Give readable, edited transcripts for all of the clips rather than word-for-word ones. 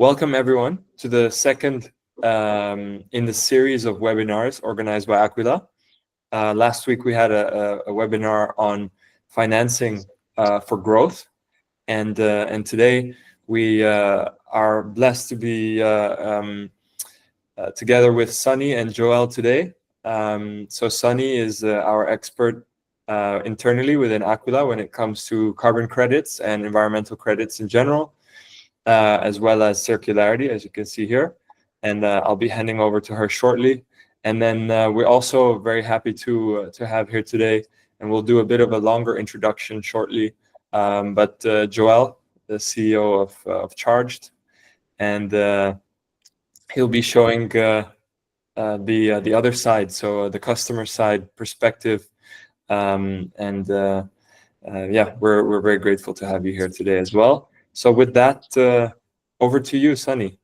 Welcome everyone to the second in the series of webinars organized by AQUILA. Last week we had a webinar on financing for growth, and today we are blessed to be together with Sunny and Joel today. So Sunny is our expert internally within AQUILA when it comes to carbon credits and environmental credits in general, as well as circularity, as you can see here. And I'll be handing over to her shortly. And then we're also very happy to have here today, and we'll do a bit of a longer introduction shortly. But Joel, the CEO of Charged, and he'll be showing the other side, so the customer side perspective. Yeah, we're very grateful to have you here today as well. So with that, over to you, Sunny.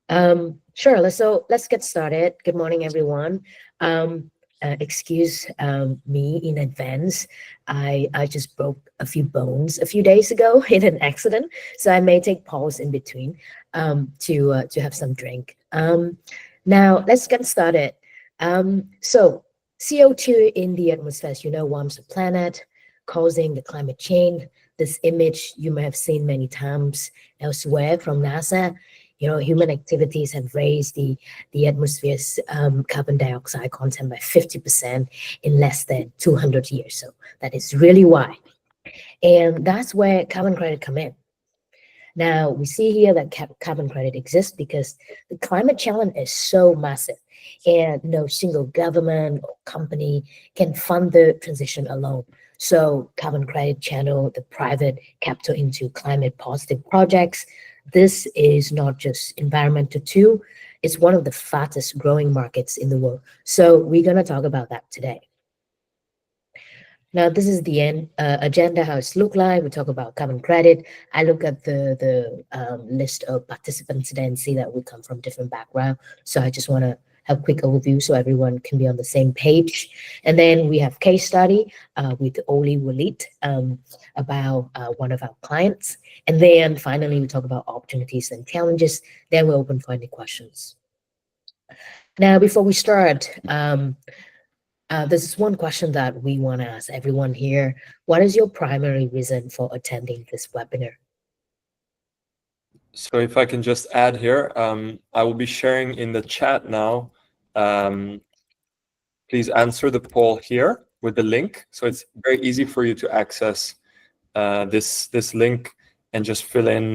Sure. Let's get started. Good morning, everyone. Excuse me in advance. I just broke a few bones a few days ago in an accident, so I may take pause in between to have some drink. Now let's get started. So CO2 in the atmosphere, as you know, warms the planet, causing the climate change. This image you may have seen many times elsewhere from NASA. You know, human activities have raised the atmosphere's carbon dioxide content by 50% in less than 200 years. So that is really why. And that's where carbon credit come in. Now, we see here that carbon credit exists because the climate challenge is so massive, and no single government or company can fund the transition alone. So carbon credit channel the private capital into climate positive projects. This is not just environmental tool, it's one of the fastest growing markets in the world. So we're going to talk about that today. Now, this is the agenda, how it's look like. We talk about carbon credit. I look at the list of participants today and see that we come from different backgrounds. So I just want to have a quick overview so everyone can be on the same page. And then we have case study with Oli Walid about one of our clients. And then finally, we talk about opportunities and challenges. Then we're open for any questions. Now, before we start, this is one question that we want to ask everyone here. What is your primary reason for attending this webinar? So if I can just add here, I will be sharing in the chat now. Please answer the poll here with the link. So it's very easy for you to access this link and just fill in,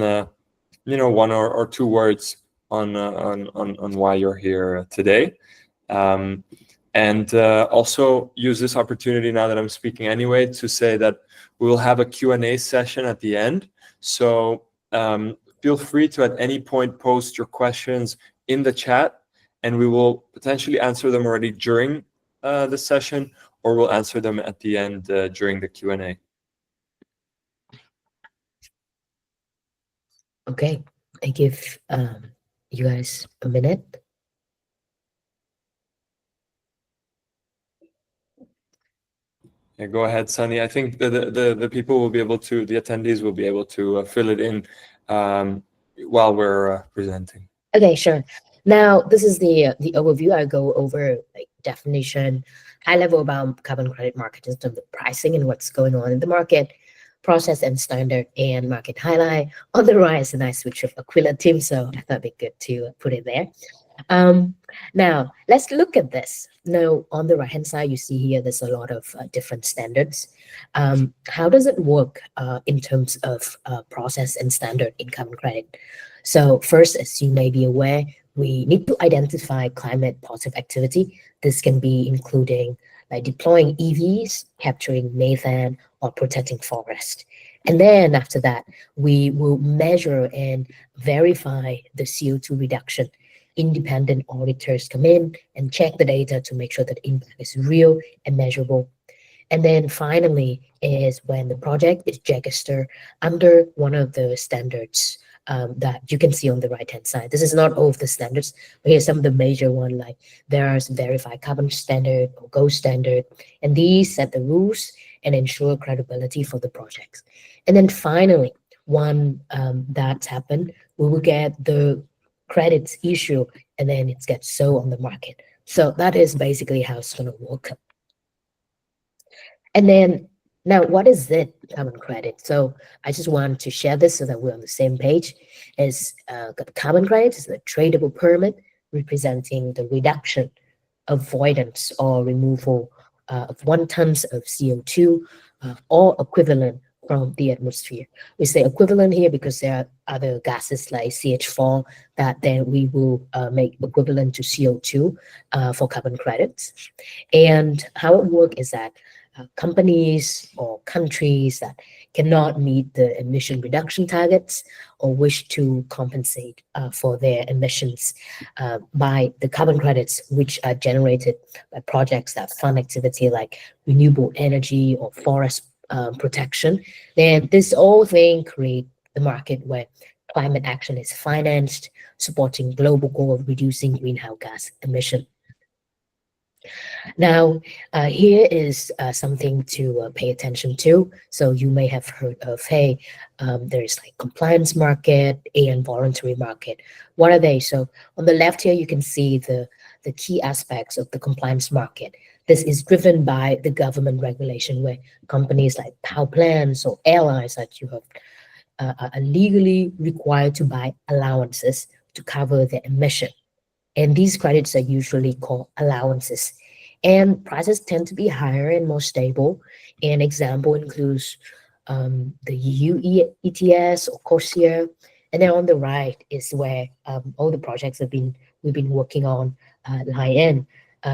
one or two words on why you're here today. And also use this opportunity now that I'm speaking anyway to say that we will have a Q&A session at the end. So feel free to at any point post your questions in the chat, and we will potentially answer them already during the session, or we'll answer them at the end during the Q&A. Okay, I give you guys a minute. Yeah, go ahead, Sunny. I think the people will be able to, the attendees will be able to fill it in while we're presenting. Okay, sure. Now, this is the overview. I go over like definition, high level about carbon credit market in terms of pricing and what's going on in the market, process and standard, and market highlight. On the right is a nice switch of AQUILA team, so I thought it'd be good to put it there. Now, let's look at this. Now, on the right-hand side, you see here there's a lot of different standards. How does it work in terms of process and standard in carbon credit? So first, as you may be aware, we need to identify climate positive activity. This can be including like deploying EVs, capturing methane, or protecting forest. And then after that, we will measure and verify the CO2 reduction. Independent auditors come in and check the data to make sure that impact is real and measurable. And then finally is when the project is registered under one of the standards that you can see on the right-hand side. This is not all of the standards, but here's some of the major ones like Verra's Verified Carbon Standard or Gold Standard. And these set the rules and ensure credibility for the projects. And then finally, one that's happened, we will get the credits issue and then it gets sold on the market. So that is basically how it's going to work. And then now, what is it, carbon credit? So I just want to share this so that we're on the same page. Is carbon credit is a tradable permit representing the reduction, avoidance, or removal of 1 tons of CO2 or equivalent from the atmosphere. We say equivalent here because there are other gases like CH4 that then we will make equivalent to CO2 for carbon credits. And how it works is that companies or countries that cannot meet the emission reduction targets or wish to compensate for their emissions by the carbon credits which are generated by projects that fund activity like renewable energy or forest protection, then this whole thing create the market where climate action is financed, supporting global goal of reducing greenhouse gas emission. Now, here is something to pay attention to. So you may have heard of, hey, there's like compliance market and voluntary market. What are they? So on the left here, you can see the key aspects of the compliance market. This is driven by the government regulation where companies like power plants or airlines that you have are legally required to buy allowances to cover their emission. And these credits are usually called allowances. And prices tend to be higher and more stable. An example includes the EU ETS or CORSIA. And then on the right is where all the projects we've been working on lie in.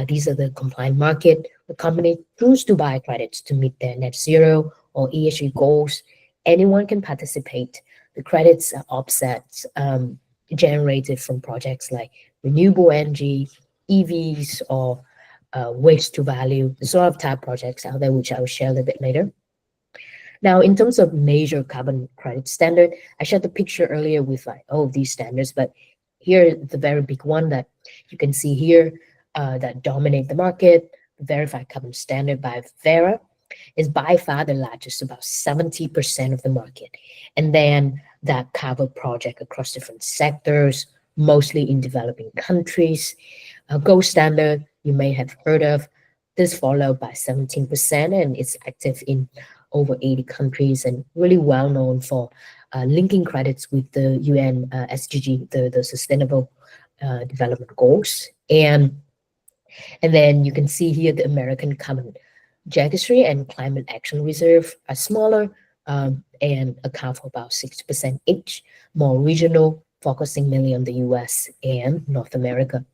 These are the compliant market. The company choose to buy credits to meet their net zero or ESG goals. Anyone can participate. The credits are offsets generated from projects like renewable energy, EVs, or waste to value, the sort of type projects out there, which I will share a little bit later. Now, in terms of major carbon credit standard, I shared the picture earlier with like all of these standards, but here the very big one that you can see here that dominate the market, the verified carbon standard by Verra, is by far the largest, about 70% of the market. And then that cover project across different sectors, mostly in developing countries. Gold standard, you may have heard of. This followed by 17%, and it's active in over 80 countries and really well known for linking credits with the UN SDG, the Sustainable Development Goals. And then you can see here the American Carbon Registry and Climate Action Reserve are smaller and account for about 60% each, more regional, focusing mainly on the US and North America.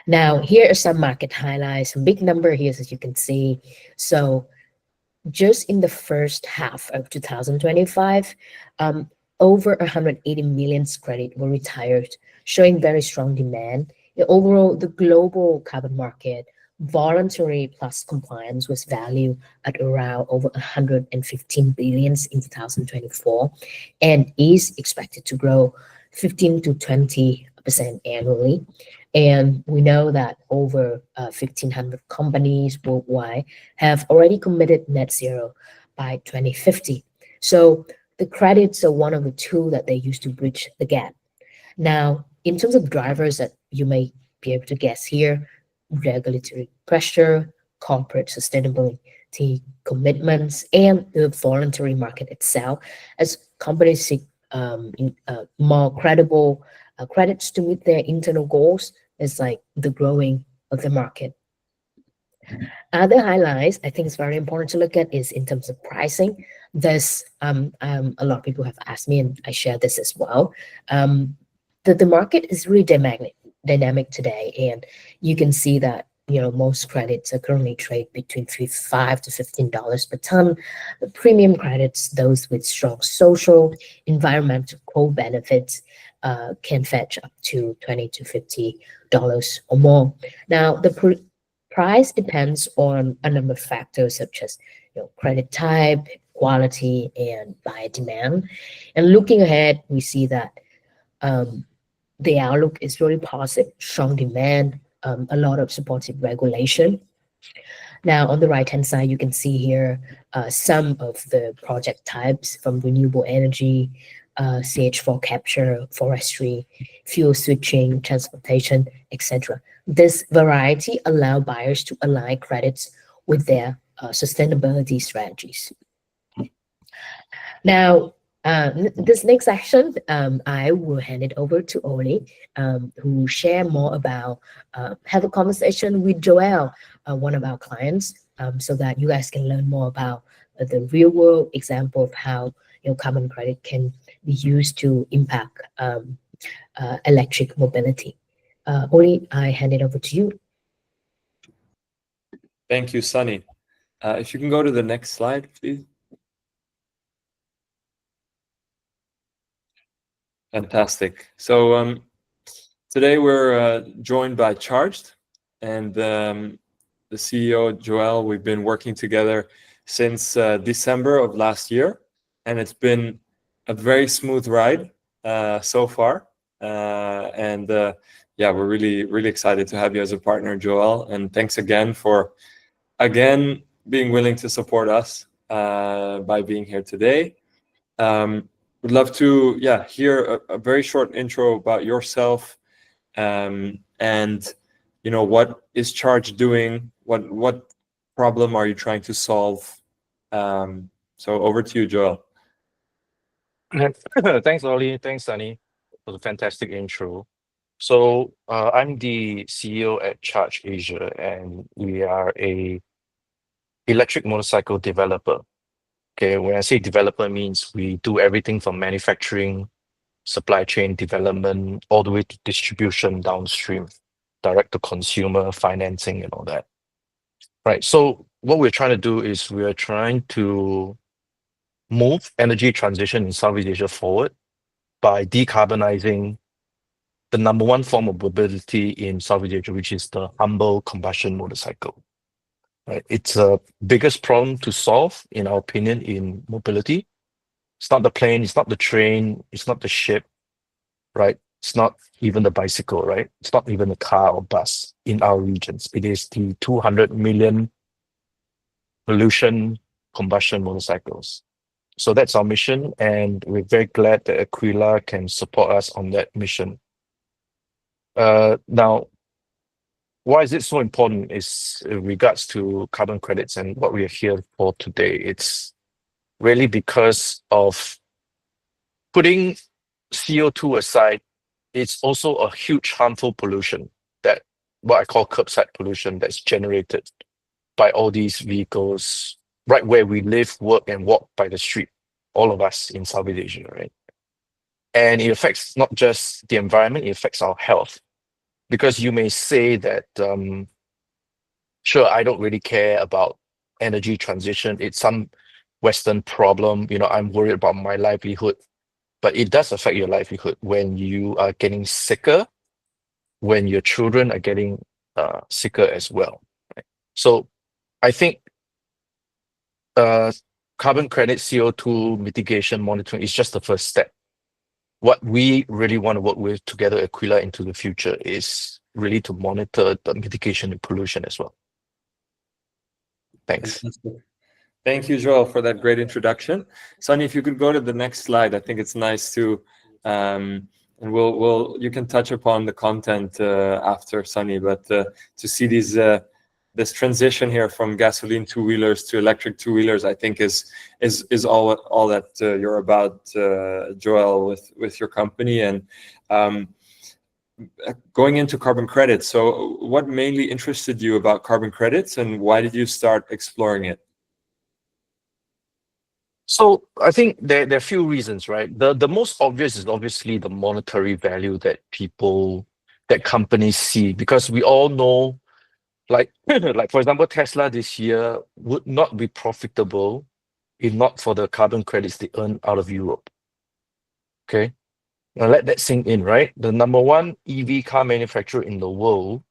Now, here are some market highlights, a big number here, as you can see. So just in the first half of 2025, over 180 million credit were retired, showing very strong demand. Overall, the global carbon market, voluntary plus compliance, was valued at around over 115 billion in 2024 and is expected to grow 15 to 20% annually. And we know that over 1,500 companies worldwide have already committed net zero by 2050. So the credits are one of the two that they use to bridge the gap. Now, in terms of drivers that you may be able to guess here, regulatory pressure, corporate sustainability commitments, and the voluntary market itself, as companies seek more credible credits to meet their internal goals, is like the growing of the market. Other highlights I think is very important to look at is in terms of pricing. This a lot of people have asked me, and I share this as well. The market is really dynamic today, and you can see that most credits are currently trade between $5 to $15 per ton. The premium credits, those with strong social, environmental co-benefits, can fetch up to $20 to $50 or more. Now, the price depends on a number of factors such as credit type, quality, and buyer demand. And looking ahead, we see that the outlook is really positive, strong demand, a lot of supportive regulation. Now, on the right-hand side, you can see here some of the project types from renewable energy, CH4 capture, forestry, fuel switching, transportation, etc. This variety allow buyers to align credits with their sustainability strategies. Now, this next section, I will hand it over to Oli, who will share more about, have a conversation with Joel, one of our clients, so that you guys can learn more about the real world example of how carbon credit can be used to impact electric mobility. Oli, I hand it over to you. Thank you, Sunny. If you can go to the next slide, please. Fantastic. So today we're joined by Charged, and the CEO, Joel. We've been working together since December of last year, and it's been a very smooth ride so far. Yeah, we're really excited to have you as a partner, Joel. And thanks again for being willing to support us by being here today. Would love to hear a very short intro about yourself, and what is Charge doing? What problem are you trying to solve? So over to you, Joel. Thanks, Oli. Thanks, Sunny, for the fantastic intro. So I'm the CEO at Charge Asia, and we are a electric motorcycle developer. Okay, when I say developer, means we do everything from manufacturing, supply chain development, all the way to distribution downstream, direct to consumer, financing, and all that. Right. So what we're trying to do is we're trying to move energy transition in Southeast Asia forward by decarbonizing the number one form of mobility in Southeast Asia, which is the humble combustion motorcycle. Right? It's the biggest problem to solve, in our opinion, in mobility. It's not the plane, it's not the train, it's not the ship, right? It's not even the bicycle, right? It's not even a car or bus in our regions. It is the 200 million pollution combustion motorcycles. So that's our mission, and we're very glad that AQUILA can support us on that mission. Now, why is it so important is in regards to carbon credits and what we are here for today. It's really because of putting CO2 aside, it's also a huge harmful pollution, that what I call curbside pollution, that's generated by all these vehicles right where we live, work, and walk by the street, all of us in Southeast Asia, right? And it affects not just the environment, it affects our health. Because you may say that, sure, I don't really care about energy transition. It's some Western problem. I'm worried about my livelihood. But it does affect your livelihood when you are getting sicker, when your children are getting sicker as well. Right? So I think carbon credit CO2 mitigation monitoring is just the first step. What we really want to work with together at AQUILA into the future is really to monitor the mitigation and pollution as well. Thanks. Thank you, Joel, for that great introduction. Sunny, if you could go to the next slide, I think it's nice to, and you can touch upon the content after Sunny, but to see this transition here from gasoline two-wheelers to electric two-wheelers, I think is all that you're about, Joel, with your company. And going into carbon credits, so what mainly interested you about carbon credits, and why did you start exploring it? So I think there are a few reasons, right? The most obvious is obviously the monetary value that companies see, because we all know, like for example, Tesla this year would not be profitable if not for the carbon credits they earn out of Europe. Okay, now let that sink in, right? The number one EV car manufacturer in the world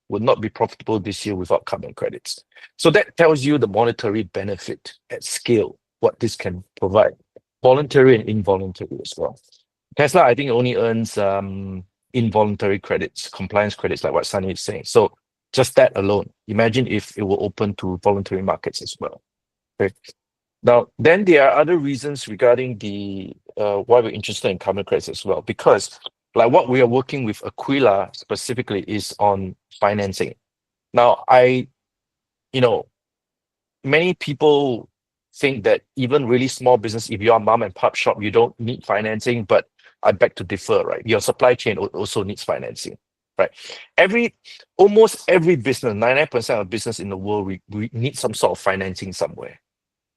would not be profitable this year without carbon credits. So that tells you the monetary benefit at scale, what this can provide, voluntary and involuntary as well. Tesla, I think, only earns involuntary credits, compliance credits, like what Sunny is saying. So just that alone, imagine if it were open to voluntary markets as well. Okay. Now, then there are other reasons regarding the why we're interested in carbon credits as well, because like what we are working with Aquila specifically is on financing. Now, you know, many people think that even really small business, if you're a mom and pop shop, you don't need financing, but I beg to differ, right? Your supply chain also needs financing, right? Almost every business, 99% of business in the world, we need some sort of financing somewhere.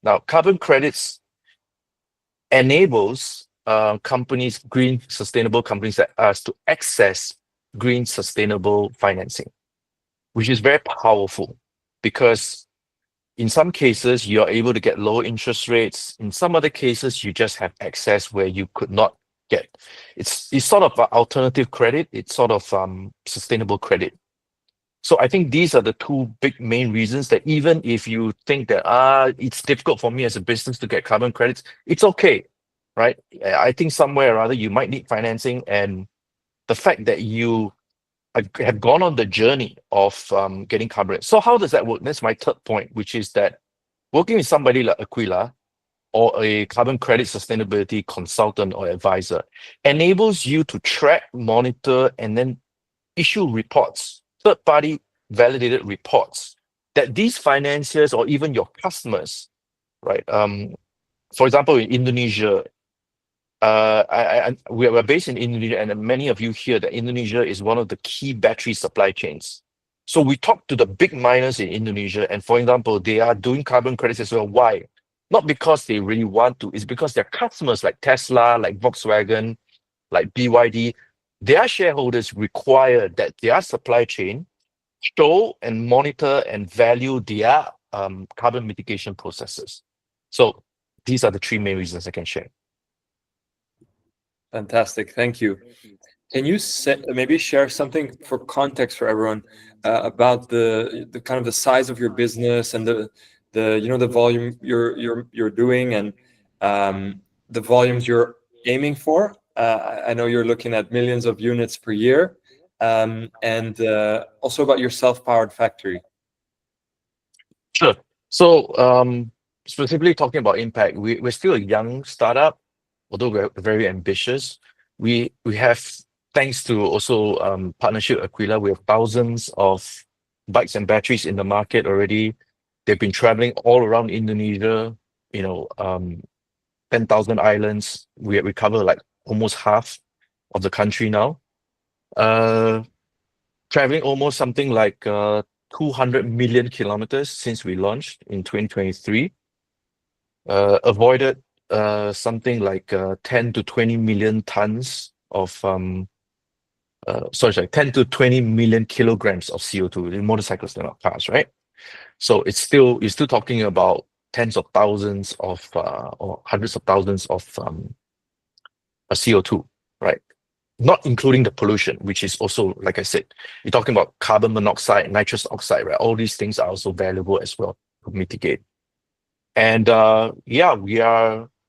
Now, carbon credits enables companies, green, sustainable companies like us to access green, sustainable financing, which is very powerful because in some cases, you're able to get low interest rates. In some other cases, you just have access where you could not get. It's sort of alternative credit. It's sort of sustainable credit. So I think these are the two big main reasons that even if you think that it's difficult for me as a business to get carbon credits, it's okay, right? I think somewhere or other you might need financing, and the fact that you have gone on the journey of getting carbon credits. So how does that work? That's my third point, which is that working with somebody like Aquila or a carbon credit sustainability consultant or advisor enables you to track, monitor, and then issue reports, third-party validated reports that these financiers or even your customers, right? For example, in Indonesia, we're based in Indonesia, and many of you hear that Indonesia is one of the key battery supply chains. So we talk to the big miners in Indonesia, and for example, they are doing carbon credits as well. Why? Not because they really want to, it's because their customers like Tesla, like Volkswagen, like BYD, their shareholders require that their supply chain show and monitor and value their carbon mitigation processes. So these are the three main reasons I can share. Fantastic, thank you. Can you maybe share something for context for everyone about the kind of the size of your business and the the volume you're doing and the volumes you're aiming for? I know you're looking at millions of units per year, and also about your self-powered factory. Sure. So specifically talking about impact, we're still a young startup, although we're very ambitious. We have, thanks to also partnership with Aquila, we have thousands of bikes and batteries in the market already. They've been traveling all around Indonesia, 10,000 islands. We cover like almost half of the country now. Traveling almost something like 200 million kilometers since we launched in 2023. Avoided something like 10 to 20 million tons of 10 to 20 million kilograms of CO2 in motorcycles, they're not cars, right? So you're still talking about tens of thousands of or hundreds of thousands of CO2, right? Not including the pollution, which is also, like I said, you're talking about carbon monoxide, nitrous oxide, right? All these things are also valuable as well to mitigate. And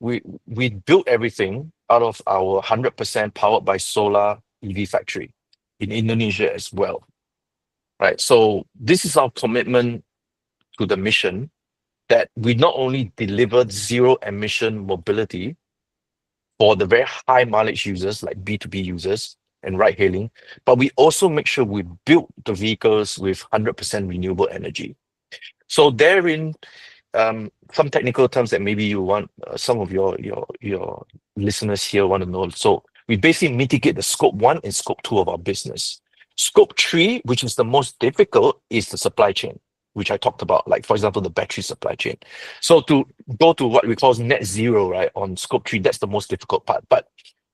we built everything out of our 100% powered by solar EV factory in Indonesia as well, right? So this is our commitment to the mission, that we not only delivered zero emission mobility for the very high mileage users like B2B users and ride hailing, but we also make sure we build the vehicles with 100% renewable energy. So therein, some technical terms that maybe you want some of your listeners here want to know. So we basically mitigate the scope 1 and scope 2 of our business. Scope 3, which is the most difficult, is the supply chain, which I talked about, like for example, the battery supply chain. So to go to what we call net zero, right, on scope 3, that's the most difficult part. But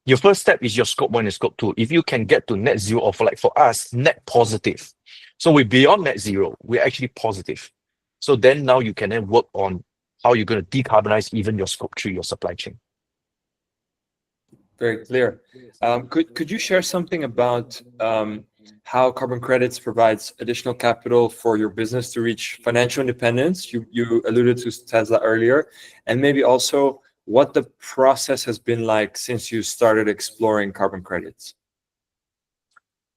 your first step is your scope 1 and scope 2. If you can get to net zero, or for us, net positive. So we're beyond net zero, we're actually positive. So then now you can then work on how you're going to decarbonize even your scope 3, your supply chain. Very clear. Could you share something about how carbon credits provides additional capital for your business to reach financial independence? You alluded to Tesla earlier, and maybe also what the process has been like since you started exploring carbon credits.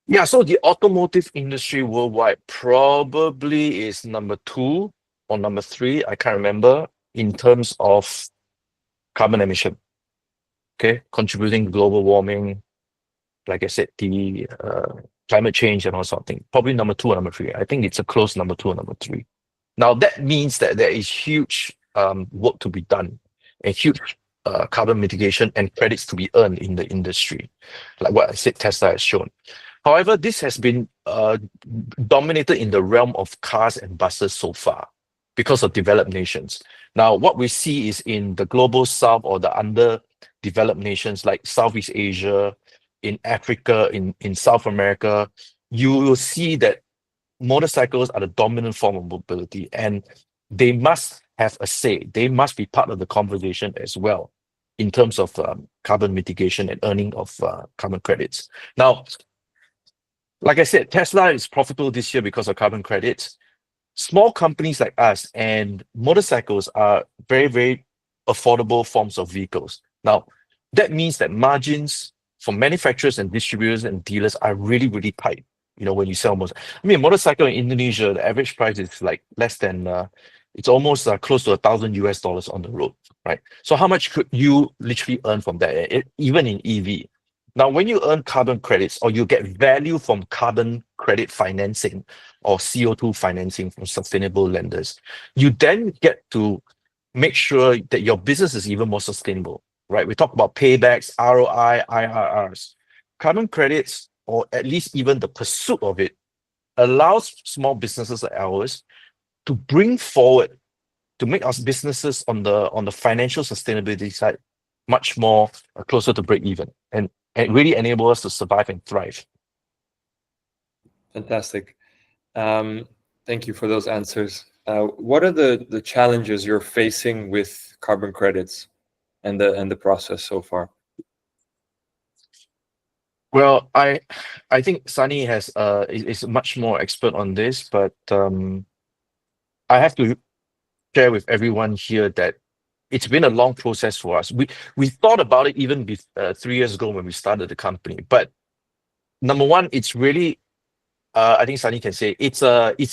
Yeah, so the automotive industry worldwide probably is number 2 or number 3, I can't remember, in terms of carbon emission, okay, contributing to global warming, like I said, the climate change and all sort of thing. Probably number 2 or number 3. I think it's a close number 2 or number 3. Now that means that there is huge work to be done, and huge carbon mitigation and credits to be earned in the industry, like what I said Tesla has shown. However, this has been dominated in the realm of cars and buses so far because of developed nations. Now, what we see is in the global south or the underdeveloped nations like Southeast Asia, in Africa, in South America, you will see that motorcycles are the dominant form of mobility, and they must have a say. They must be part of the conversation as well in terms of carbon mitigation and earning of carbon credits. Now, like I said, Tesla is profitable this year because of carbon credits. Small companies like us and motorcycles are very, very affordable forms of vehicles. Now, that means that margins for manufacturers and distributors and dealers are really, really tight. You know, when you sell I mean, a motorcycle in Indonesia, the average price is like less than, it's almost close to $1,000 on the road, right? So how much could you literally earn from that, even in EV? Now, when you earn carbon credits or you get value from carbon credit financing or CO2 financing from sustainable lenders, you then get to make sure that your business is even more sustainable, right? We talk about paybacks, ROI, IRRs. Carbon credits, or at least even the pursuit of it, allows small businesses like ours to bring forward, to make our businesses on the financial sustainability side much more closer to break even, and really enable us to survive and thrive. Fantastic. Thank you for those answers. What are the challenges you're facing with carbon credits and the process so far? Well, I think Sunny is much more expert on this, but I have to share with everyone here that it's been a long process for us. We thought about it even 3 years ago when we started the company. But number one, it's really I think Sunny can say it's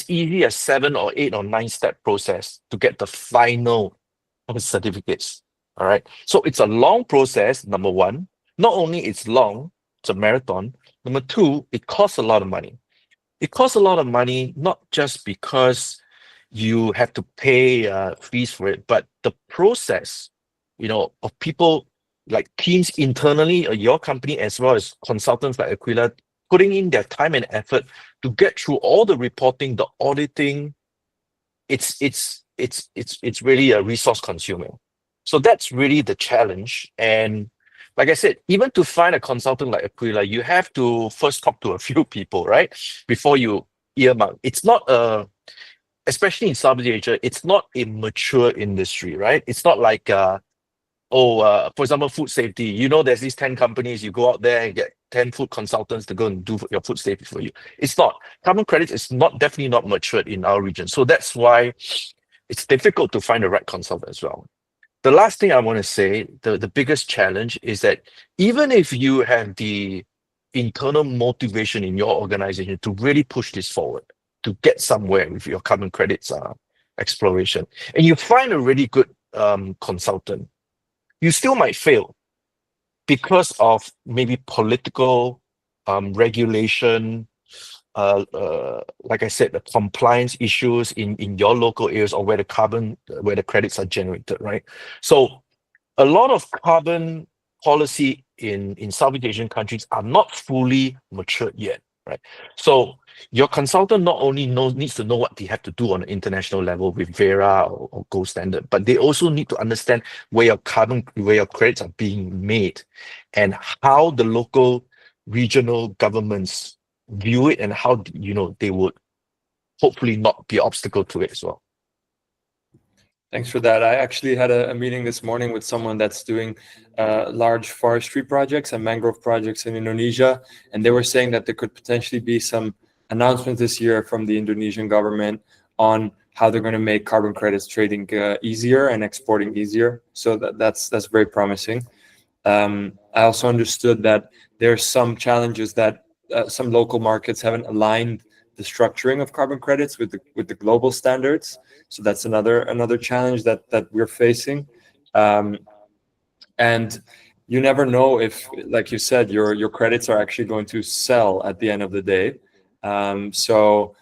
easy a 7 or 8 or 9 step process to get the final certificates. All right. So it's a long process, number one. Not only it's long, it's a marathon. Number two, it costs a lot of money. It costs a lot of money, not just because you have to pay fees for it, but the process, of people like teams internally at your company, as well as consultants like AQUILA, putting in their time and effort to get through all the reporting, the auditing. It's really a resource consuming. So that's really the challenge. And like I said, even to find a consultant like AQUILA, you have to first talk to a few people, right? Before you earmark. It's not especially in Southeast Asia, it's not a mature industry, right? It's not like for example, food safety. There's these 10 companies, you go out there and get 10 food consultants to go and do your food safety for you. It's not. Carbon credits is definitely not matured in our region. So that's why it's difficult to find the right consultant as well. The last thing I want to say, the biggest challenge is that even if you have the internal motivation in your organization to really push this forward, to get somewhere with your carbon credits exploration, and you find a really good consultant, you still might fail because of maybe political regulation, like I said, the compliance issues in your local areas, or where the credits are generated, right? So a lot of carbon policy in Southeast Asian countries are not fully matured yet, right? So your consultant not only needs to know what they have to do on an international level with Verra or gold standard, but they also need to understand where your credits are being made, and how the local regional governments view it, and how they would hopefully not be an obstacle to it as well. Thanks for that. I actually had a meeting this morning with someone that's doing large forestry projects and mangrove projects in Indonesia, and they were saying that there could potentially be some announcements this year from the Indonesian government on how they're going to make carbon credits trading easier and exporting easier. So that's very promising. I also understood that there's some challenges that some local markets haven't aligned the structuring of carbon credits with the global standards. So that's another challenge that we're facing. And you never know if, like you said, your credits are actually going to sell at the end of the day. So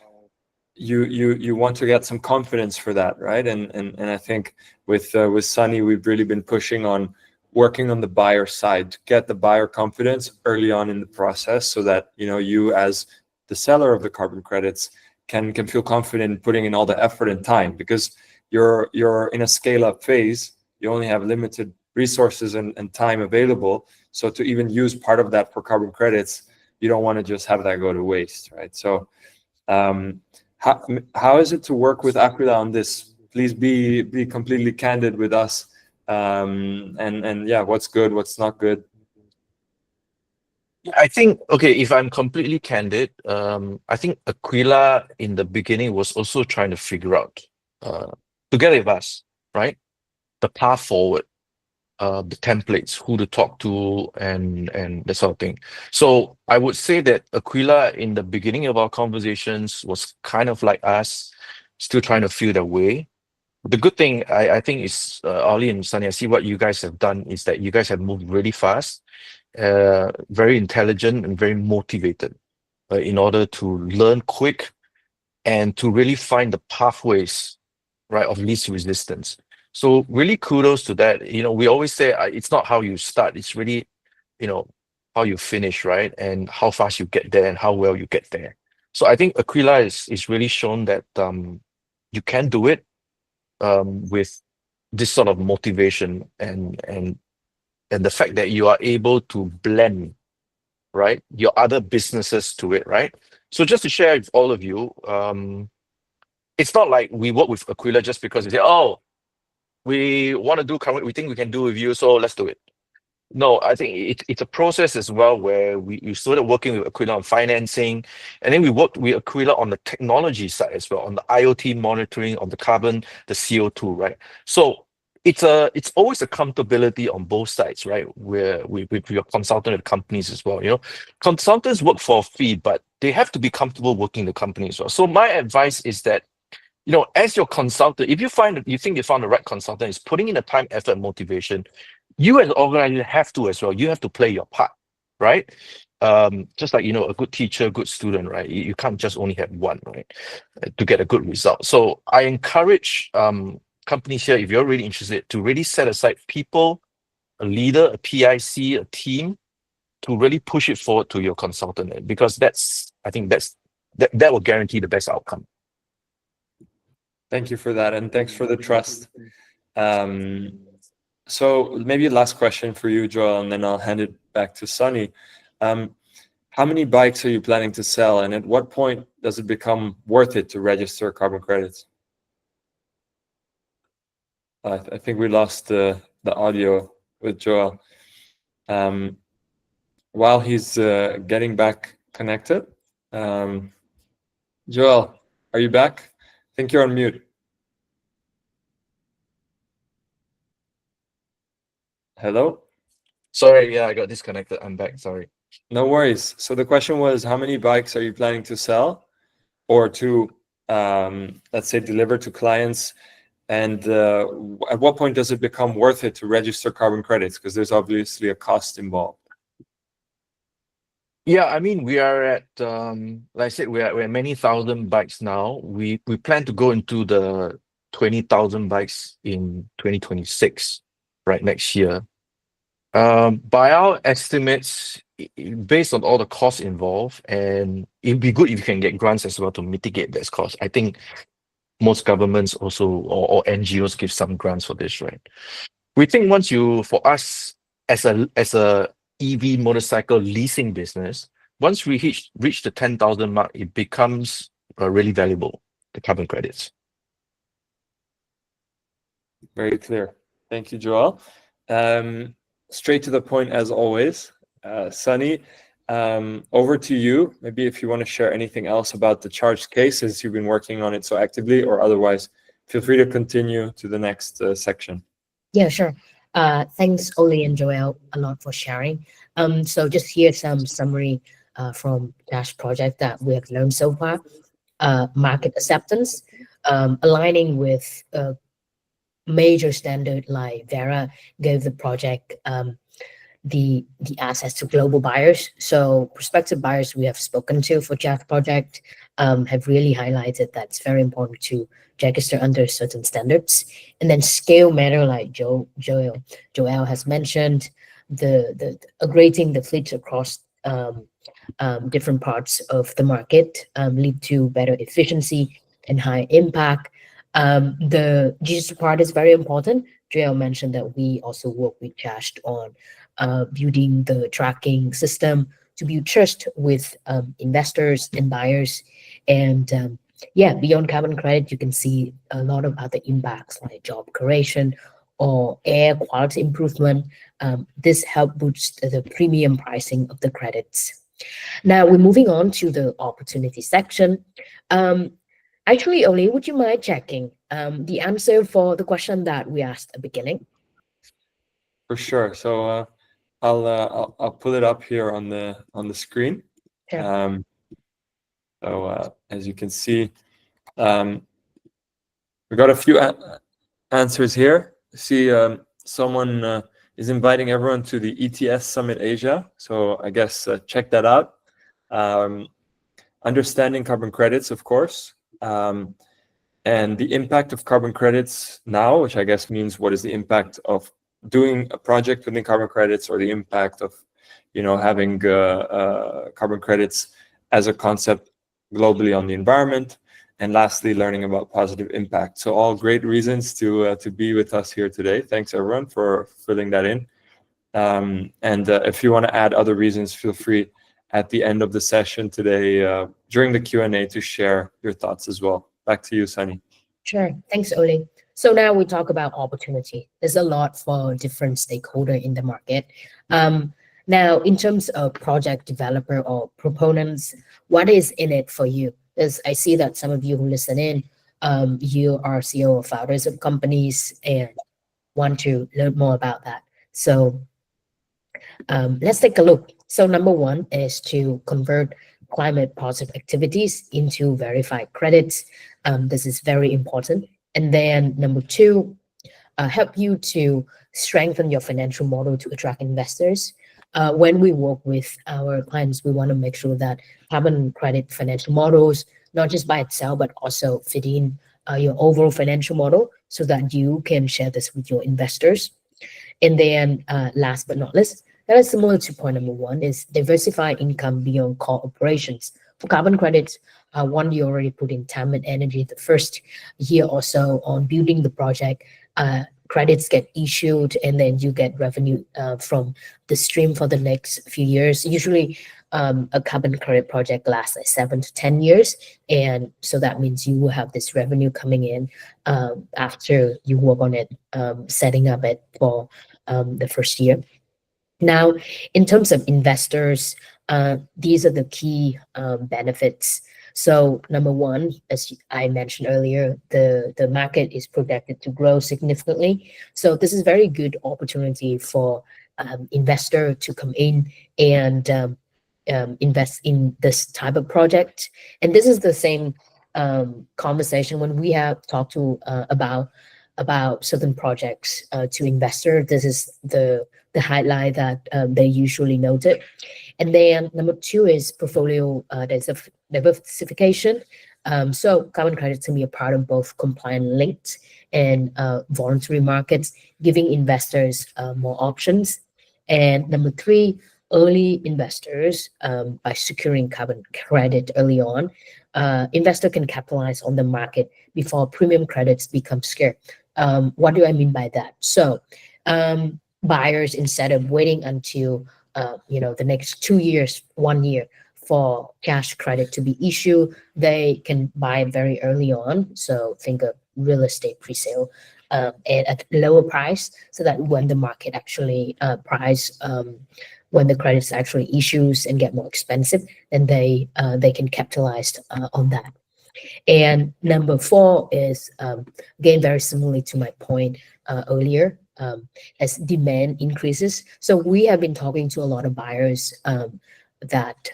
you want to get some confidence for that, right? And I think with Sunny, we've really been pushing on working on the buyer side to get the buyer confidence early on in the process, so that you as the seller of the carbon credits can feel confident in putting in all the effort and time, because you're in a scale-up phase. You only have limited resources and time available. So to even use part of that for carbon credits, you don't want to just have that go to waste, right? So how is it to work with AQUILA on this? Please be completely candid with us. And yeah, what's good, what's not good. I think, okay, if I'm completely candid, I think AQUILA in the beginning was also trying to figure out, together with us, right, the path forward, the templates, who to talk to, and that sort of thing. So I would say that AQUILA in the beginning of our conversations was kind of like us, still trying to feel their way. The good thing I think is, Ollie and Sunny, I see what you guys have done is that you guys have moved really fast, very intelligent and very motivated, in order to learn quick and to really find the pathways, right, of least resistance. So really kudos to that. We always say it's not how you start, it's really, how you finish, right? And how fast you get there and how well you get there. So I think AQUILA is really shown that you can do it with this sort of motivation and the fact that you are able to blend, right, your other businesses to it, right? So just to share with all of you, it's not like we work with AQUILA just because we say, oh, we want to do current, we think we can do with you, so let's do it. No, I think it's a process as well, where we started working with AQUILA on financing, and then we worked with AQUILA on the technology side as well, on the IoT monitoring, on the carbon, the CO2, right? So it's always accountability on both sides, right? Where with your consultant companies as well. Consultants work for a fee, but they have to be comfortable working the company as well. So my advice is that, as your consultant, if you think you found the right consultant, is putting in the time, effort, and motivation, you as an organizer have to as well. You have to play your part, right? Just like, a good teacher, good student, right? You can't just only have one, right, to get a good result. So I encourage companies here, if you're really interested, to really set aside people, a leader, a PIC, a team, to really push it forward to your consultant, because I think that will guarantee the best outcome. Thank you for that, and thanks for the trust. So maybe last question for you, Joel, and then I'll hand it back to Sunny. How many bikes are you planning to sell, and at what point does it become worth it to register carbon credits? I think we lost the audio with Joel. While he's getting back connected, Joel, are you back? I think you're on mute. Hello? Sorry, yeah, I got disconnected. I'm back, sorry. No worries. So the question was, how many bikes are you planning to sell, or to, let's say, deliver to clients? And at what point does it become worth it to register carbon credits? Because there's obviously a cost involved. Yeah, I mean, we are at, like I said, we're at many thousand bikes now. We plan to go into the 20,000 bikes in 2026, right, next year. By our estimates, based on all the costs involved, and it'd be good if you can get grants as well to mitigate this cost. I think most governments also, or NGOs, give some grants for this, right? We think for us as a EV motorcycle leasing business, once we reach the 10,000 mark, it becomes really valuable, the carbon credits. Very clear. Thank you, Joel. Straight to the point as always. Sunny, over to you. Maybe if you want to share anything else about the charged case, as you've been working on it so actively, or otherwise, feel free to continue to the next section. Yeah, sure. Thanks, Oli and Joel, a lot for sharing. So just here's some summary from Dash project that we have learned so far. market acceptance, aligning with major standard like Verra gave the project the access to global buyers. So prospective buyers we have spoken to for Jack project have really highlighted that it's very important to register under certain standards. And then scale matter, like Joel has mentioned, the upgrading the fleet across different parts of the market lead to better efficiency and high impact. The digital part is very important. Joel mentioned that we also work with Just on building the tracking system to build trust with investors and buyers. And yeah, beyond carbon credit, you can see a lot of other impacts like job creation or air quality improvement. This help boost the premium pricing of the credits. Now we're moving on to the opportunity section. Actually, Oli, would you mind checking the answer for the question that we asked at the beginning? For sure. So I'll pull it up here on the screen. Sure. So as you can see, we got a few answers here. See, someone is inviting everyone to the ETS Summit Asia. So I guess check that out. Understanding carbon credits, of course, and the impact of carbon credits now, which I guess means what is the impact of doing a project within carbon credits, or the impact of, having carbon credits as a concept globally on the environment. And lastly, learning about positive impact. So all great reasons to be with us here today. Thanks everyone for filling that in. And if you want to add other reasons, feel free at the end of the session today during the Q&A to share your thoughts as well. Back to you, Sunny. Sure. Thanks, Oli. So now we talk about opportunity. There's a lot for different stakeholders in the market. Now, in terms of project developer or proponents, what is in it for you? As I see that some of you who listen in, you are CEO or founders of companies and want to learn more about that. So let's take a look. So number one is to convert climate positive activities into verified credits. This is very important. And then number two, help you to strengthen your financial model to attract investors. When we work with our clients, we want to make sure that carbon credit financial models, not just by itself, but also fit in your overall financial model so that you can share this with your investors. And then last but not least, that is similar to point number one, is diversify income beyond core operations. For carbon credits, one, you already put in time and energy the first year or so on building the project. Credits get issued and then you get revenue from the stream for the next few years. Usually a carbon credit project lasts like 7 to 10 years. And so that means you will have this revenue coming in after you work on it, setting up it for the first year. Now, in terms of investors, these are the key benefits. So number one, as I mentioned earlier, the market is projected to grow significantly. So this is a very good opportunity for investor to come in and invest in this type of project. And this is the same conversation when we have talked to about certain projects to investor. This is the highlight that they usually noted. And then number two is portfolio diversification. So carbon credits can be a part of both compliant linked and voluntary markets, giving investors more options. And number three, early investors, by securing carbon credit early on, investor can capitalize on the market before premium credits become scarce. What do I mean by that? So buyers, instead of waiting until the next 2 years, 1 year for cash credit to be issued, they can buy very early on. So think of real estate pre-sale at a lower price, so that when the market actually when the credits actually issues and get more expensive, then they can capitalize on that. And number four is, again, very similarly to my point earlier, as demand increases. So we have been talking to a lot of buyers that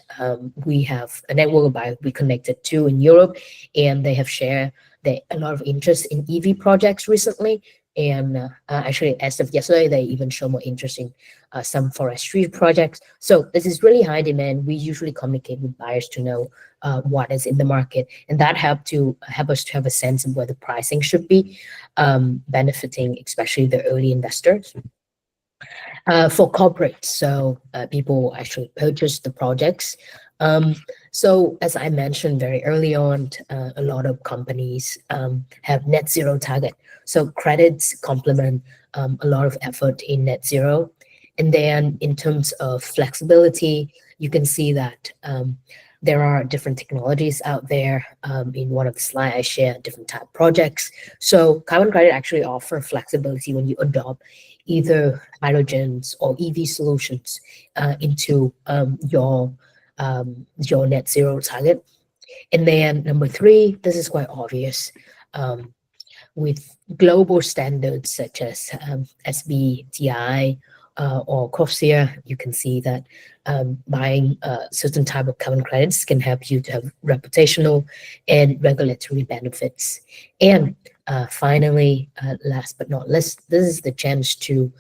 we have a network of buyers we connected to in Europe, and they have shared a lot of interest in EV projects recently. And actually, as of yesterday, they even show more interest in some forestry projects. So this is really high demand. We usually communicate with buyers to know what is in the market, and that help us to have a sense of where the pricing should be, benefiting especially the early investors. For corporates, so people actually purchase the projects. So as I mentioned very early on, a lot of companies have net zero target. So credits complement a lot of effort in net zero. And then in terms of flexibility, you can see that there are different technologies out there. In one of the slides, I share different type of projects. So carbon credit actually offer flexibility when you adopt either hydrogens or EV solutions into your net zero target. And then number 3, this is quite obvious. With global standards such as SBTi or CORSIA, you can see that buying certain type of carbon credits can help you to have reputational and regulatory benefits. And finally, last but not least, this is the chance to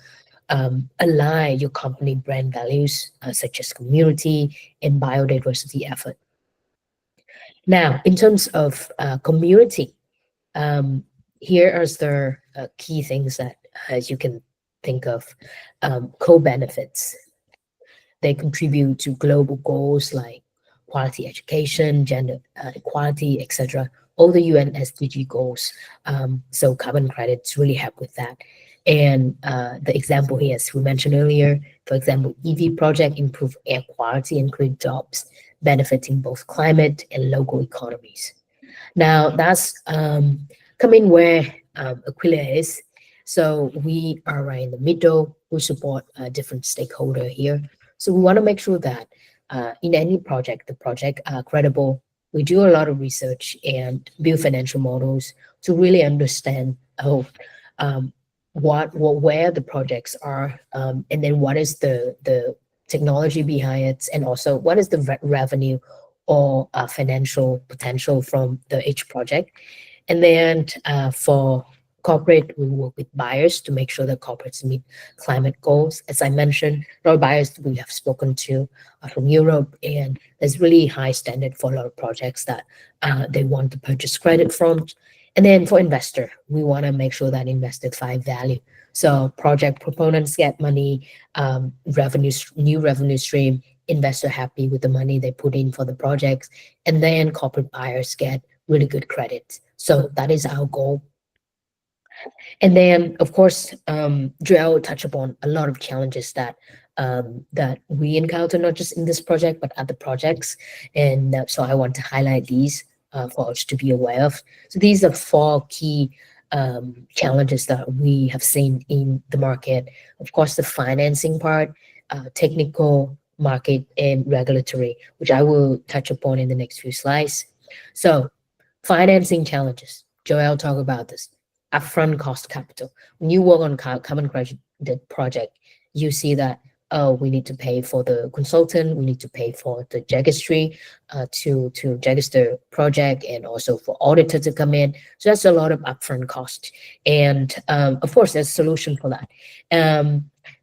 align your company brand values such as community and biodiversity effort. Now, in terms of community, here are the key things that, as you can think of, co-benefits. They contribute to global goals like quality education, gender equality, etc. All the UN SDG goals. So carbon credits really help with that. And the example here, as we mentioned earlier, for example, EV project improve air quality and create jobs, benefiting both climate and local economies. Now that's coming where AQUILA is. So we are right in the middle. We support different stakeholder here. So we want to make sure that in any project, the project are credible. We do a lot of research and build financial models to really understand where the projects are, and then what is the technology behind it, and also what is the revenue or financial potential from each project. And then for corporate, we work with buyers to make sure that corporates meet climate goals. As I mentioned, a lot of buyers we have spoken to from Europe, and there's really high standard for a lot of projects that they want to purchase credit from. And then for investor, we want to make sure that investors find value. So project proponents get money, new revenue stream, investor happy with the money they put in for the projects, and then corporate buyers get really good credit. So that is our goal. And then, of course, Joel touched upon a lot of challenges that we encounter, not just in this project, but other projects. And so I want to highlight these for us to be aware of. So these are 4 key challenges that we have seen in the market. Of course, the financing part, technical, market, and regulatory, which I will touch upon in the next few slides. So financing challenges. Joel talked about this. Upfront cost capital. When you work on carbon credit project, you see that, oh, we need to pay for the consultant, we need to pay for the registry to register project, and also for auditor to come in. So that's a lot of upfront cost. And of course, there's a solution for that.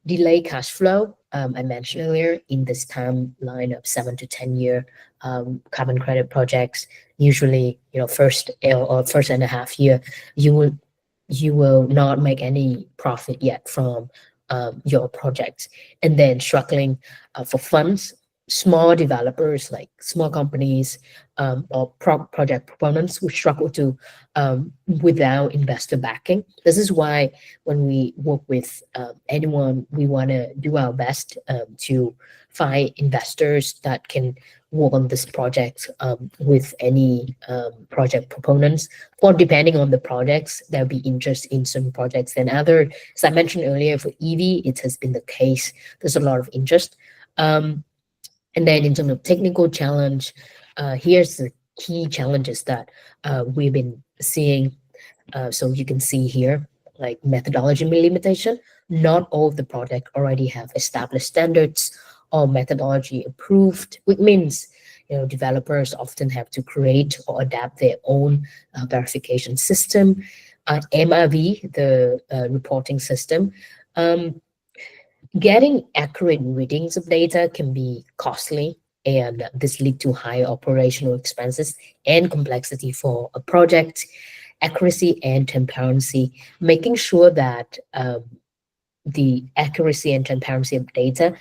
Delay cash flow. I mentioned earlier, in this timeline of 7 to 10 year carbon credit projects, usually, first and a half year, you will not make any profit yet from your projects. And then struggling for funds, small developers like small companies or project proponents who struggle to without investor backing. This is why when we work with anyone, we want to do our best to find investors that can work on this project with any project proponents. Or depending on the projects, there'll be interest in some projects than other. As I mentioned earlier, for EV, it has been the case. There's a lot of interest. And then in terms of technical challenge, here's the key challenges that we've been seeing. So you can see here, like methodology limitation. Not all of the project already have established standards or methodology approved, which means developers often have to create or adapt their own verification system. MRV, the reporting system. Getting accurate readings of data can be costly, and this lead to high operational expenses and complexity for a project. Accuracy and transparency, making sure that the accuracy and transparency of data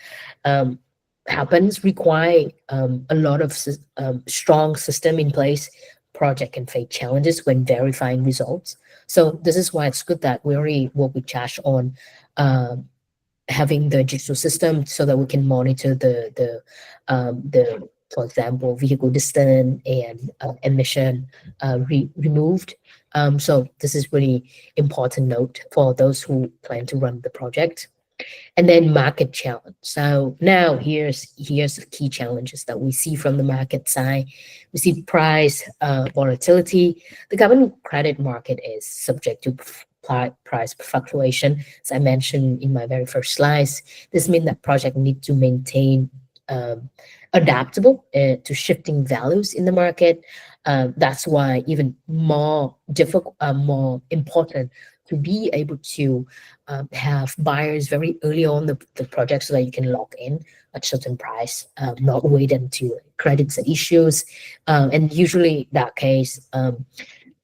happens require a lot of strong system in place. Project can face challenges when verifying results. So this is why it's good that we already work with Josh on having the digital system so that we can monitor the for example, vehicle distance and emission removed. So this is really important note for those who plan to run the project. And then market challenge. So now here's the key challenges that we see from the market side. We see price volatility. The carbon credit market is subject to price fluctuation. As I mentioned in my very first slides, this means that project need to maintain adaptable to shifting values in the market. That's why even more difficult, more important to be able to have buyers very early on the project so that you can lock in a certain price, not wait until credits and issues. And usually that case,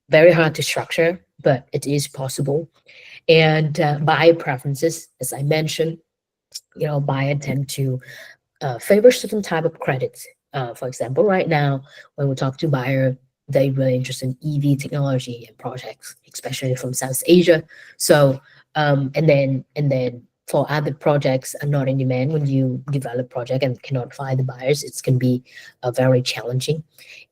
very hard to structure, but it is possible. And buyer preferences, as I mentioned, buyer tend to favor certain type of credits. For example, right now, when we talk to buyer, they really interested in EV technology and projects, especially from South Asia. So, and then for other projects are not in demand, when you develop project and cannot find the buyers, it can be very challenging.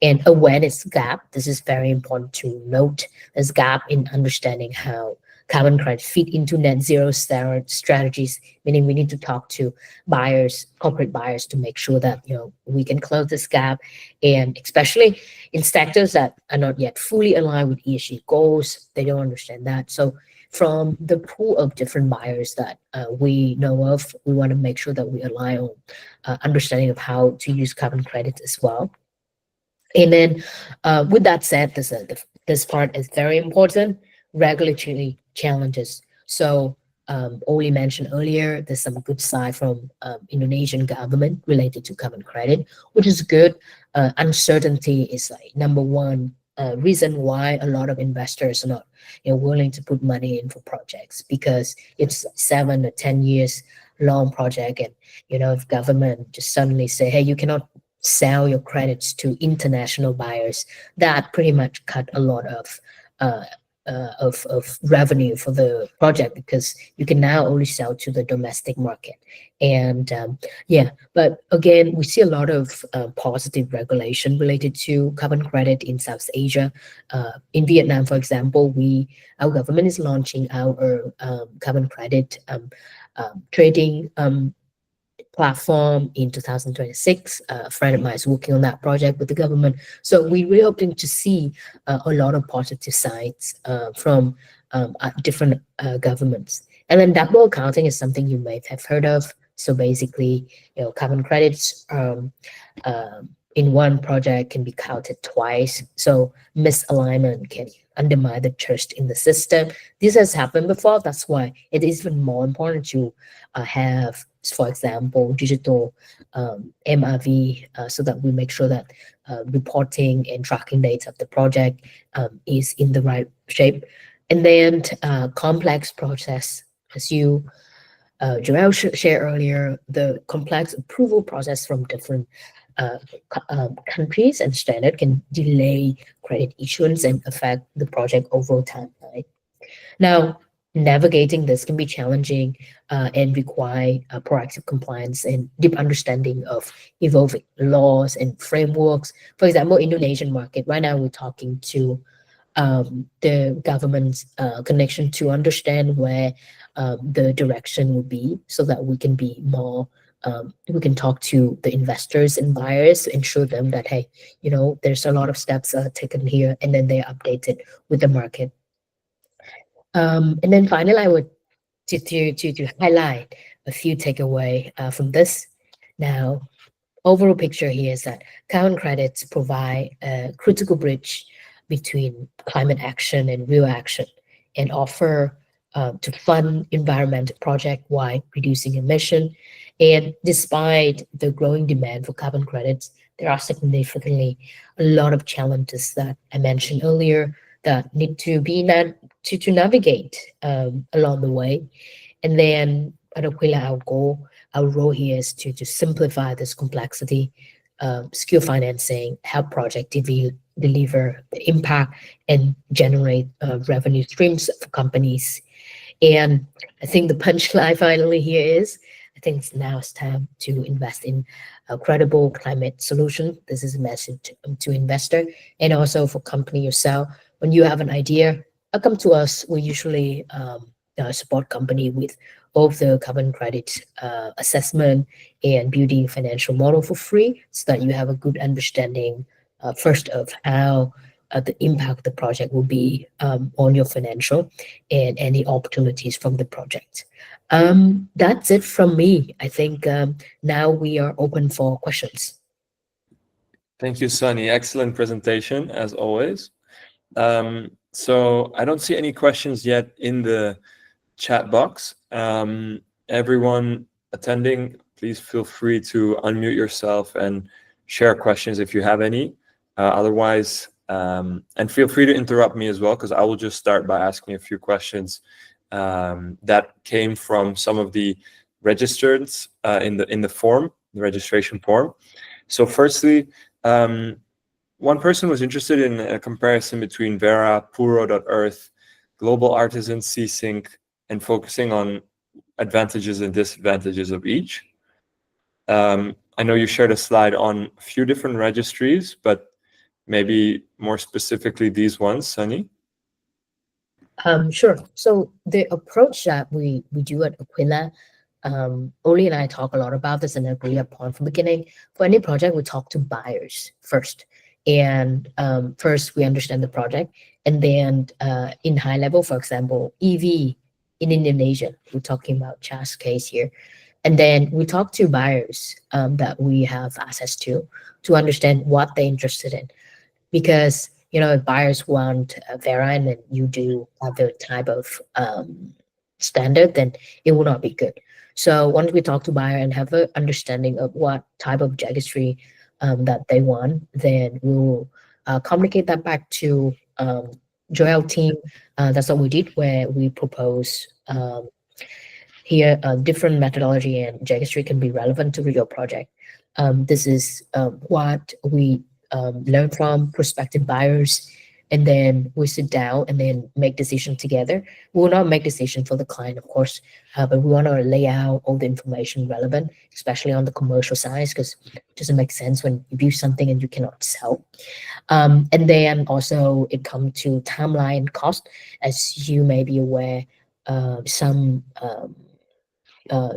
And awareness gap, this is very important to note. There's gap in understanding how carbon credit fit into net zero strategies, meaning we need to talk to buyers, corporate buyers, to make sure that we can close this gap, and especially in sectors that are not yet fully aligned with ESG goals, they don't understand that. So from the pool of different buyers that we know of, we want to make sure that we align on understanding of how to use carbon credits as well. And then with that said, this part is very important. Regulatory challenges. So Oli mentioned earlier, there's some good side from Indonesian government related to carbon credit, which is good. Uncertainty is like number one reason why a lot of investors are not willing to put money in for projects, because it's 7 or 10 years long project, and if government just suddenly say, hey, you cannot sell your credits to international buyers, that pretty much cut a lot of revenue for the project, because you can now only sell to the domestic market. And but again, we see a lot of positive regulation related to carbon credit in South Asia. In Vietnam, for example, our government is launching our carbon credit trading platform in 2026. A friend of mine is working on that project with the government. So we really hoping to see a lot of positive sides from different governments. And then double accounting is something you might have heard of. So basically, carbon credits in one project can be counted twice. So misalignment can undermine the trust in the system. This has happened before. That's why it is even more important to have, for example, digital MRV, so that we make sure that reporting and tracking data of the project is in the right shape. And then complex process, as you Joel shared earlier, the complex approval process from different countries and standard can delay credit issuance and affect the project overall timeline. Now, navigating this can be challenging and require proactive compliance and deep understanding of evolving laws and frameworks. For example, Indonesian market, right now we're talking to the government's connection to understand where the direction will be, so that we can be more we can talk to the investors and buyers to ensure them that, hey, there's a lot of steps taken here, and then they're updated with the market. And then finally, I would to highlight a few takeaway from this. Now, overall picture here is that carbon credits provide a critical bridge between climate action and real action, and offer to fund environmental project while reducing emission. And despite the growing demand for carbon credits, there are significantly a lot of challenges that I mentioned earlier that need to be to navigate along the way. And then at Aquila, our role here is to simplify this complexity, secure financing, help project deliver the impact, and generate revenue streams for companies. And I think the punchline finally here is, I think now it's time to invest in a credible climate solution. This is a message to investor and also for company yourself. When you have an idea, come to us. We usually support company with both the carbon credit assessment and building financial model for free, so that you have a good understanding first of how the impact of the project will be on your financial and any opportunities from the project. That's it from me. I think now we are open for questions. Thank you, Sunny. Excellent presentation, as always. So I don't see any questions yet in the chat box. Everyone attending, please feel free to unmute yourself and share questions if you have any. Otherwise, and feel free to interrupt me as well, because I will just start by asking a few questions that came from some of the registrants in the form, the registration form. So firstly, one person was interested in a comparison between Verra, Puro.earth, Global Artisan C-Sync, and focusing on advantages and disadvantages of each. I know you shared a slide on a few different registries, but maybe more specifically these ones, Sunny? Sure. So the approach that we do at Aquila, Oli and I talk a lot about this and agree upon from the beginning. For any project, we talk to buyers first. And first, we understand the project. And then in high level, for example, EV in Indonesia, we're talking about Chas case here. And then we talk to buyers that we have access to understand what they're interested in. Because, if buyers want Verra and then you do other type of standard, then it will not be good. So once we talk to buyer and have an understanding of what type of registry that they want, then we'll communicate that back to Joel team. That's what we did, where we propose here different methodology and registry can be relevant to your project. This is what we learn from prospective buyers, and then we sit down and then make decision together. We will not make decision for the client, of course, but we want to lay out all the information relevant, especially on the commercial side, because it doesn't make sense when you build something and you cannot sell. And then also it comes to timeline cost. As you may be aware, some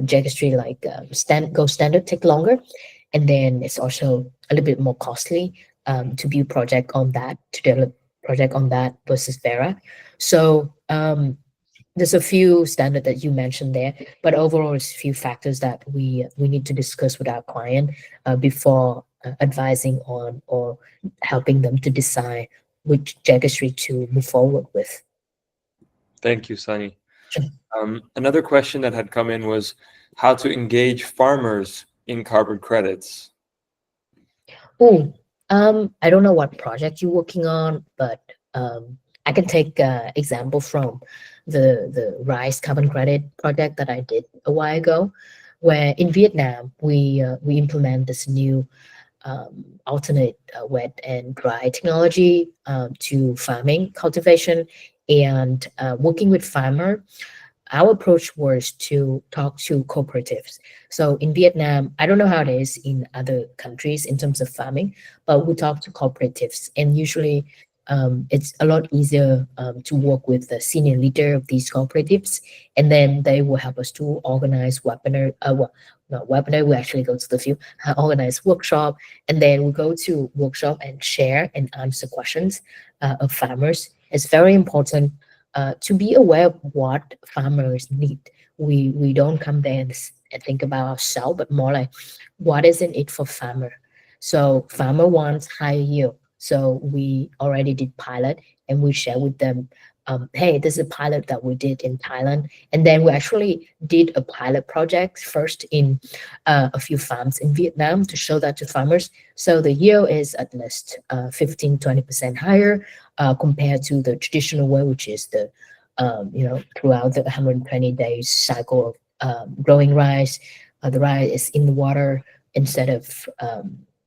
registry like standard take longer, and then it's also a little bit more costly to build project on that, to develop project on that versus Verra. So there's a few standard that you mentioned there, but overall it's a few factors that we need to discuss with our client before advising on or helping them to decide which registry to move forward with. Thank you, Sunny. Sure. Another question that had come in was how to engage farmers in carbon credits. Oh, I don't know what project you're working on, but I can take example from the rice carbon credit project that I did a while ago, where in Vietnam we implement this new alternate wet and dry technology to farming cultivation, and working with farmer. Our approach was to talk to cooperatives. So in Vietnam, I don't know how it is in other countries in terms of farming, but we talk to cooperatives, and usually it's a lot easier to work with the senior leader of these cooperatives, and then they will help us to organize webinar. Not webinar, we actually go to the field, organize workshop, and then we go to workshop and share and answer questions of farmers. It's very important to be aware of what farmers need. We don't come there think about ourselves, but more like what is in it for farmer. So farmer wants higher yield. So we already did pilot and we share with them, hey, this is a pilot that we did in Thailand. And then we actually did a pilot project first in a few farms in Vietnam to show that to farmers. So the yield is at least 15-20% higher compared to the traditional way, which is the throughout the 120 days cycle of growing rice. The rice is in the water instead of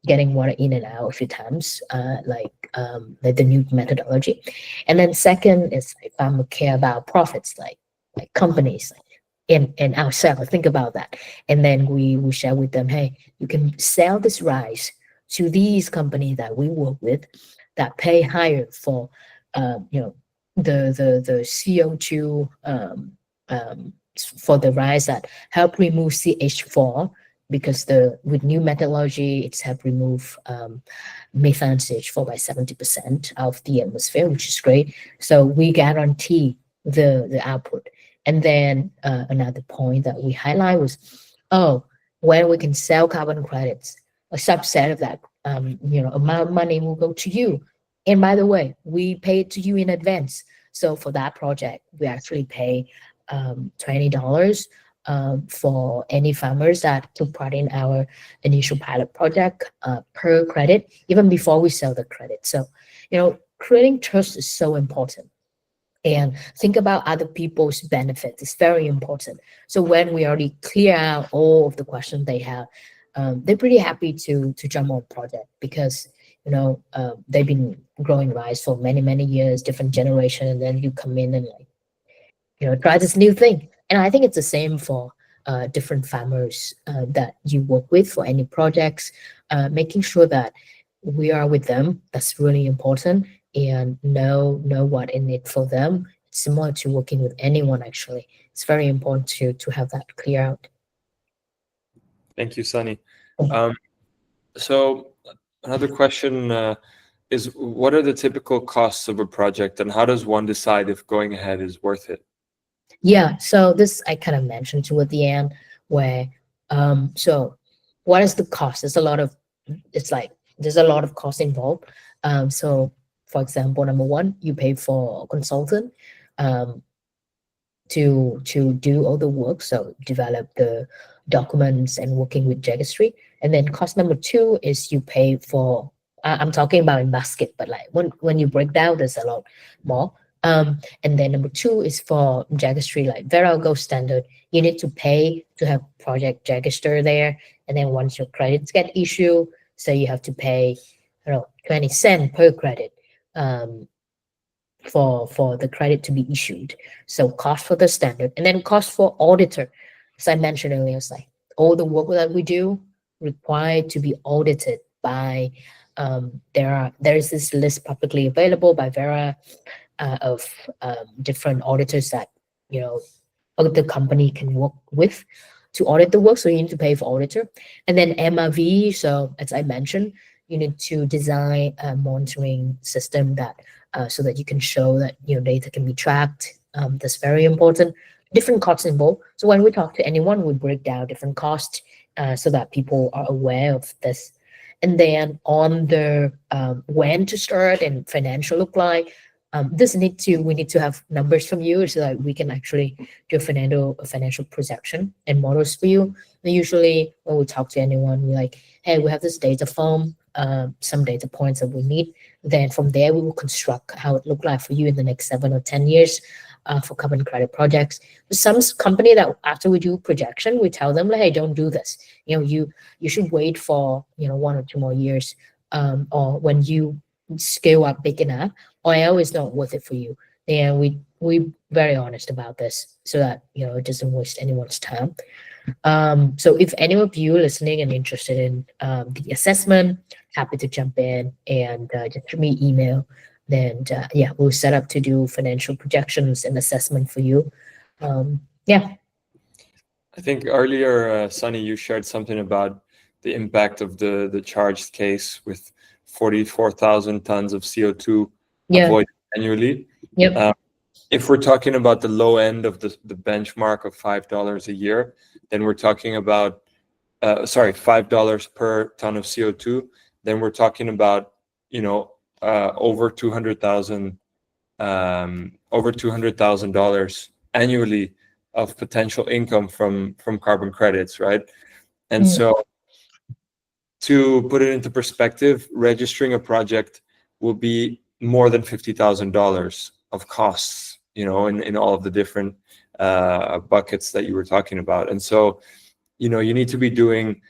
getting water in and out a few times, like the new methodology. And then second is like farmer care about profits, like companies and ourselves. Think about that. And then we share with them, hey, you can sell this rice to these companies that we work with that pay higher for the CO2 for the rice that help remove CH4, because with new methodology it's helped remove methane CH4 by 70% of the atmosphere, which is great. So we guarantee the output. And then another point that we highlight was, when we can sell carbon credits, a subset of that amount of money will go to you. And by the way, we pay it to you in advance. So for that project, we actually pay $20 for any farmers that took part in our initial pilot project per credit, even before we sell the credit. So, creating trust is so important. And think about other people's benefits. It's very important. So when we already clear out all of the questions they have, they're pretty happy to jump on project, because they've been growing rice for many years, different generation, and then you come in and try this new thing. And I think it's the same for different farmers that you work with for any projects, making sure that we are with them. That's really important, and know what in it for them. It's similar to working with anyone, actually. It's very important to have that clear out. Thank you, Sunny. So another question is, what are the typical costs of a project, and how does one decide if going ahead is worth it? Yeah, so this I kind of mentioned toward the end, where so what is the cost? There's a lot of cost involved. So for example, number one, you pay for a consultant to do all the work, so develop the documents and working with registry. And then cost number two is you pay for, I'm talking about in basket, but like when you break down, there's a lot more. And then number two is for registry, like Verra Gold Standard. You need to pay to have project register there. And then once your credits get issued, so you have to pay 20 cents per credit for the credit to be issued. So cost for the standard, and then cost for auditor. As I mentioned earlier, it's like all the work that we do required to be audited by there is this list publicly available by Verra of different auditors that the company can work with to audit the work. So you need to pay for auditor. And then MRV, so as I mentioned, you need to design a monitoring system that so that you can show that data can be tracked. That's very important. Different costs involved. So when we talk to anyone, we break down different costs so that people are aware of this. And then on the when to start and financial look like, we need to have numbers from you so that we can actually do a financial projection and models for you. And usually when we talk to anyone, we're like, hey, we have this data form, some data points that we need. Then from there, we will construct how it look like for you in the next 7 or 10 years for carbon credit projects. Some company that after we do projection, we tell them, like, hey, don't do this. You should wait for 1 or 2 more years, or when you scale up big enough, oil is not worth it for you. And we very honest about this so that it doesn't waste anyone's time. So if any of you listening and interested in the assessment, happy to jump in and just send me email. Then we'll set up to do financial projections and assessment for you. I think earlier, Sunny, you shared something about the impact of the charged case with 44,000 tons of CO2 avoided annually. Yep. if we're talking about the low end of the benchmark of $5 a year, then we're talking about $5 per ton of CO2. Then we're talking about over $200,000 annually of potential income from carbon credits, right? And so, to put it into perspective, registering a project will be more than $50,000 of costs, in all of the different buckets that you were talking about. And so, you need to be doing,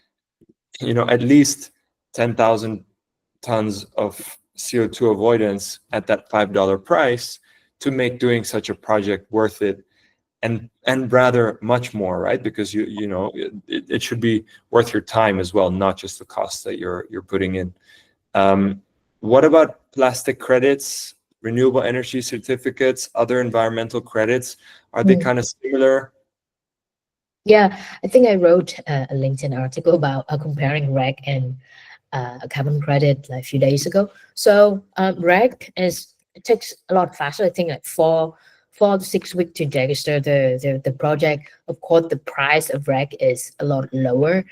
at least 10,000 tons of CO2 avoidance at that $5 price to make doing such a project worth it, and rather much more, right? Because it should be worth your time as well, not just the costs that you're putting in. What about plastic credits, renewable energy certificates, other environmental credits? Are they kind of similar? Yeah, I think I wrote a LinkedIn article about comparing REC and a carbon credit like a few days ago. So REC it takes a lot faster. I think like 4 to 6 weeks to register the project. Of course, the price of REC is a lot lower,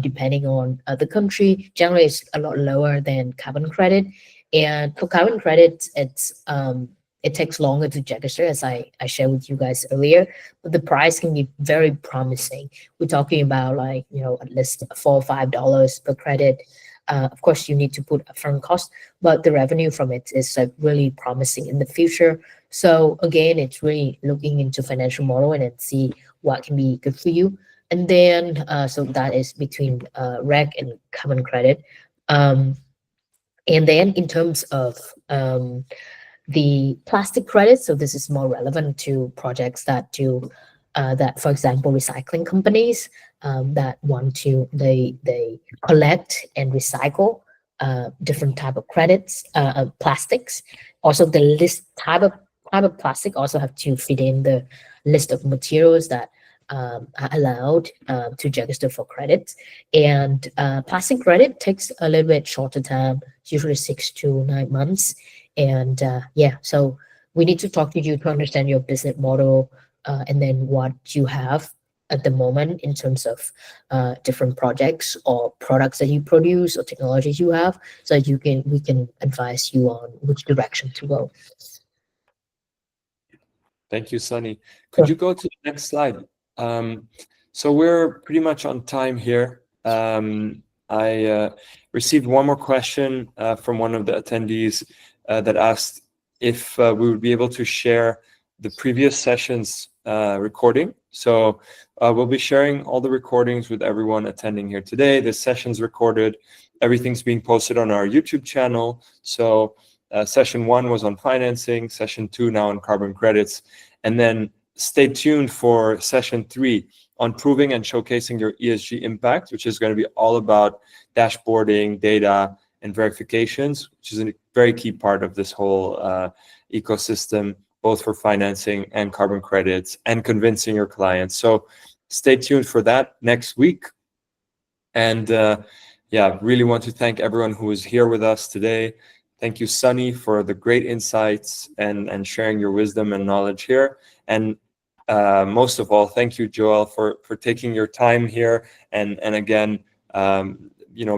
depending on the country. Generally, it's a lot lower than carbon credit. And for carbon credits, it takes longer to register, as I shared with you guys earlier. But the price can be very promising. We're talking about at least $4 or $5 per credit. Of course, you need to put upfront cost, but the revenue from it is really promising in the future. So again, it's really looking into financial model and then see what can be good for you. And then so that is between REC and carbon credit. And then in terms of the plastic credits, so this is more relevant to projects that do that, for example, recycling companies that want to they collect and recycle different type of credits, plastics. Also, the list type of plastic also have to fit in the list of materials that are allowed to register for credits. And plastic credit takes a little bit shorter time, usually 6 to 9 months. And so we need to talk to you to understand your business model and then what you have at the moment in terms of different projects or products that you produce or technologies you have, so we can advise you on which direction to go. Thank you, Sunny. Could you go to the next slide? So we're pretty much on time here. I received one more question from one of the attendees that asked if we would be able to share the previous session's recording. So we'll be sharing all the recordings with everyone attending here today. This session's recorded. Everything's being posted on our YouTube channel. So session 1 was on financing, session 2 now on carbon credits. And then stay tuned for session 3 on proving and showcasing your ESG impact, which is going to be all about dashboarding, data, and verifications, which is a very key part of this whole ecosystem, both for financing and carbon credits and convincing your clients. So stay tuned for that next week. And really want to thank everyone who is here with us today. Thank you, Sunny, for the great insights and sharing your wisdom and knowledge here. And most of all, thank you, Joel, for taking your time here and again,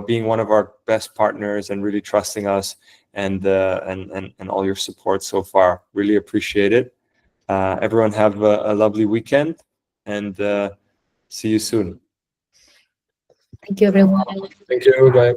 being one of our best partners and really trusting us and all your support so far. Really appreciate it. Everyone have a lovely weekend and see you soon. Thank you, everyone. Thank you. Bye.